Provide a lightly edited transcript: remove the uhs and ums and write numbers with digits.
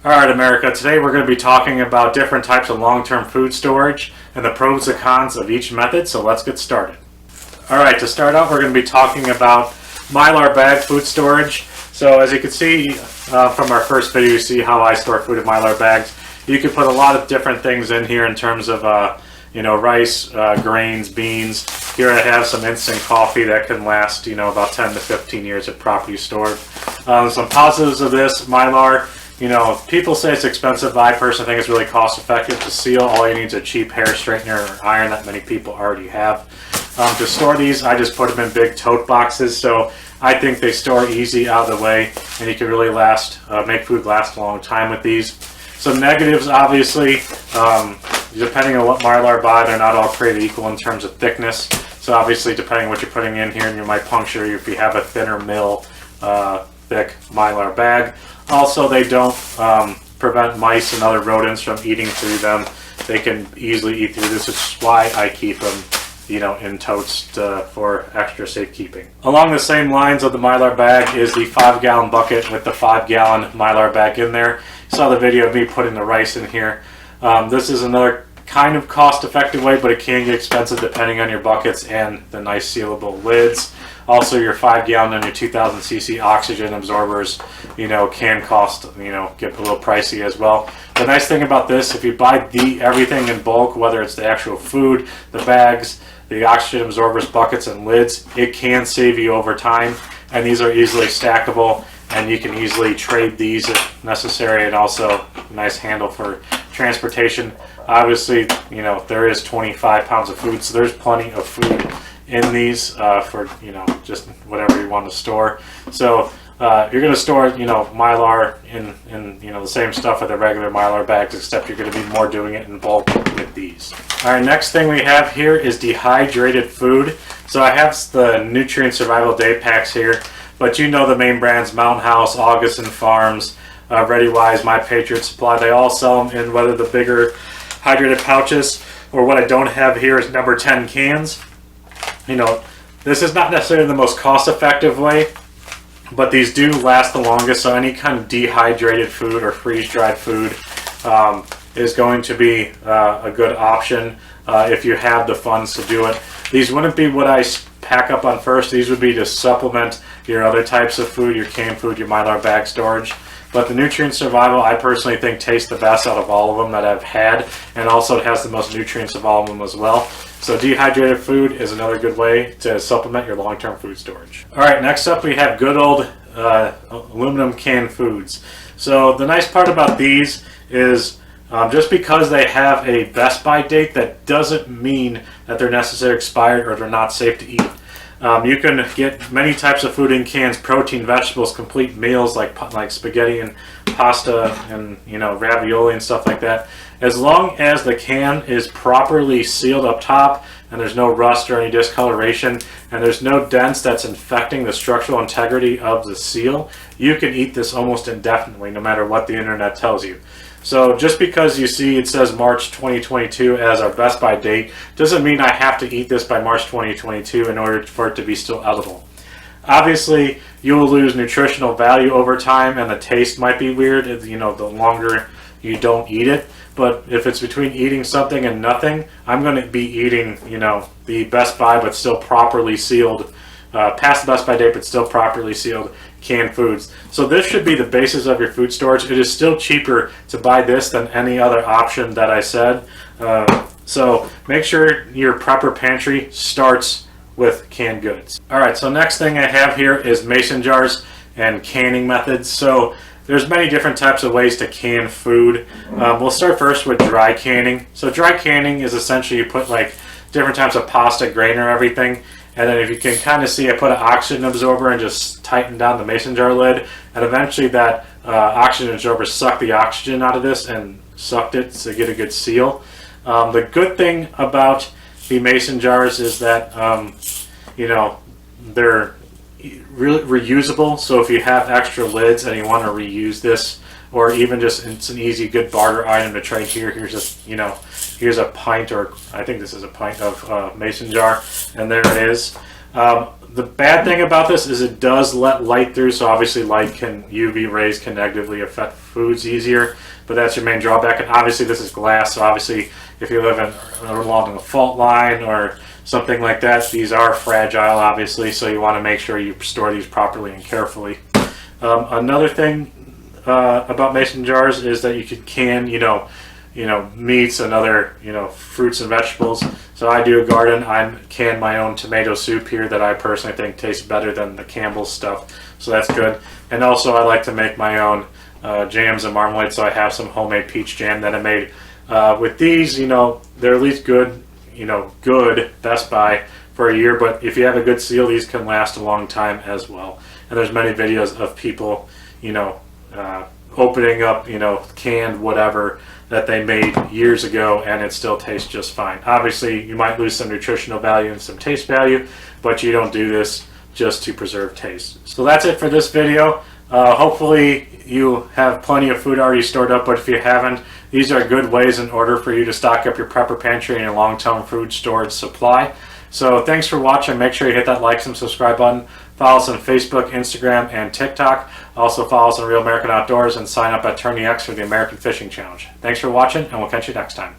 Alright America, today we're going to be talking about different types of long-term food storage and the pros and cons of each method, so let's get started. Alright, to start out we're going to be talking about Mylar bag food storage. So as you can see from our first video, you see how I store food in Mylar bags. You can put a lot of different things in here in terms of rice, grains, beans. Here I have some instant coffee that can last about 10 to 15 years if properly stored. Some positives of this Mylar. People say it's expensive, but I personally think it's really cost effective to seal. All you need is a cheap hair straightener or iron that many people already have. To store these, I just put them in big tote boxes, so I think they store easy out of the way, and you can really make food last a long time with these. Some negatives, obviously, depending on what Mylar buy, they're not all created equal in terms of thickness. So obviously, depending on what you're putting in here, and you might puncture if you have a thinner mill, thick Mylar bag. Also, they don't prevent mice and other rodents from eating through them. They can easily eat through this, which is why I keep them, in totes for extra safekeeping. Along the same lines of the Mylar bag is the 5-gallon bucket with the 5-gallon Mylar bag in there. You saw the video of me putting the rice in here. This is another kind of cost-effective way, but it can get expensive depending on your buckets and the nice sealable lids. Also, your 5-gallon and your 2,000 cc oxygen absorbers, can cost, get a little pricey as well. The nice thing about this, if you buy everything in bulk, whether it's the actual food, the bags, the oxygen absorbers, buckets, and lids, it can save you over time. And these are easily stackable, and you can easily trade these if necessary, and also a nice handle for transportation. Obviously, there is 25 pounds of food, so there's plenty of food in these for just whatever you want to store. So you're going to store Mylar in the same stuff with the regular Mylar bags, except you're going to be more doing it in bulk with these. All right, next thing we have here is dehydrated food. So I have the Nutrient Survival Day Packs here, but the main brands: Mountain House, Augustin Farms, ReadyWise, My Patriot Supply. They all sell them in whether the bigger hydrated pouches, or what I don't have here is number 10 cans. This is not necessarily the most cost-effective way, but these do last the longest. So any kind of dehydrated food or freeze-dried food is going to be a good option if you have the funds to do it. These wouldn't be what I pack up on first. These would be to supplement your other types of food, your canned food, your Mylar bag storage. But the Nutrient Survival, I personally think, tastes the best out of all of them that I've had, and also it has the most nutrients of all of them as well. So dehydrated food is another good way to supplement your long-term food storage. All right, next up we have good old aluminum canned foods. So the nice part about these is just because they have a best by date, that doesn't mean that they're necessarily expired or they're not safe to eat. You can get many types of food in cans: protein, vegetables, complete meals like spaghetti and pasta and ravioli and stuff like that. As long as the can is properly sealed up top and there's no rust or any discoloration and there's no dents that's infecting the structural integrity of the seal, you can eat this almost indefinitely, no matter what the internet tells you. So just because you see it says March 2022 as our best by date doesn't mean I have to eat this by March 2022 in order for it to be still edible. Obviously, you will lose nutritional value over time, and the taste might be weird, the longer you don't eat it. But if it's between eating something and nothing, I'm going to be eating, the best by but still properly sealed, past the best by date but still properly sealed canned foods. So this should be the basis of your food storage. It is still cheaper to buy this than any other option that I said. So make sure your prepper pantry starts with canned goods. Alright, so next thing I have here is mason jars and canning methods. So there's many different types of ways to can food. We'll start first with dry canning. So dry canning is essentially you put like different types of pasta, grain, or everything, And then if you can kind of see, I put an oxygen absorber and just tighten down the mason jar lid. And eventually that oxygen absorber sucked the oxygen out of this and sucked it to get a good seal. The good thing about the mason jars is that, you know, they're really reusable. So if you have extra lids and you want to reuse this, or even just it's an easy, good barter item to trade here. Here's just, you know, here's a pint, or I think this is a pint of mason jar, and there it is. The bad thing about this is it does let light through, so obviously UV rays can negatively affect foods easier, but that's your main drawback. And obviously this is glass, so obviously if you live along a fault line or something like that, these are fragile, obviously, so you want to make sure you store these properly and carefully. Another thing about mason jars is that you can meats and other, fruits and vegetables. So I do a garden. I can my own tomato soup here that I personally think tastes better than the Campbell's stuff. So that's good. And also I like to make my own jams and marmalade. So I have some homemade peach jam that I made. With these, they're at least good, good Best Buy for a year. But if you have a good seal, these can last a long time as well. And there's many videos of people, opening up, canned whatever that they made years ago, and it still tastes just fine. Obviously, you might lose some nutritional value and some taste value, but you don't do this just to preserve taste. So that's it for this video. Hopefully you have plenty of food already stored up, but if you haven't, these are good ways in order for you to stock up your prepper pantry and your long-term food storage supply. So thanks for watching. Make sure you hit that like and subscribe button. Follow us on Facebook, Instagram, and TikTok. Also follow us on Real American Outdoors and sign up at Turn the X for the American Fishing Challenge. Thanks for watching, and we'll catch you next time.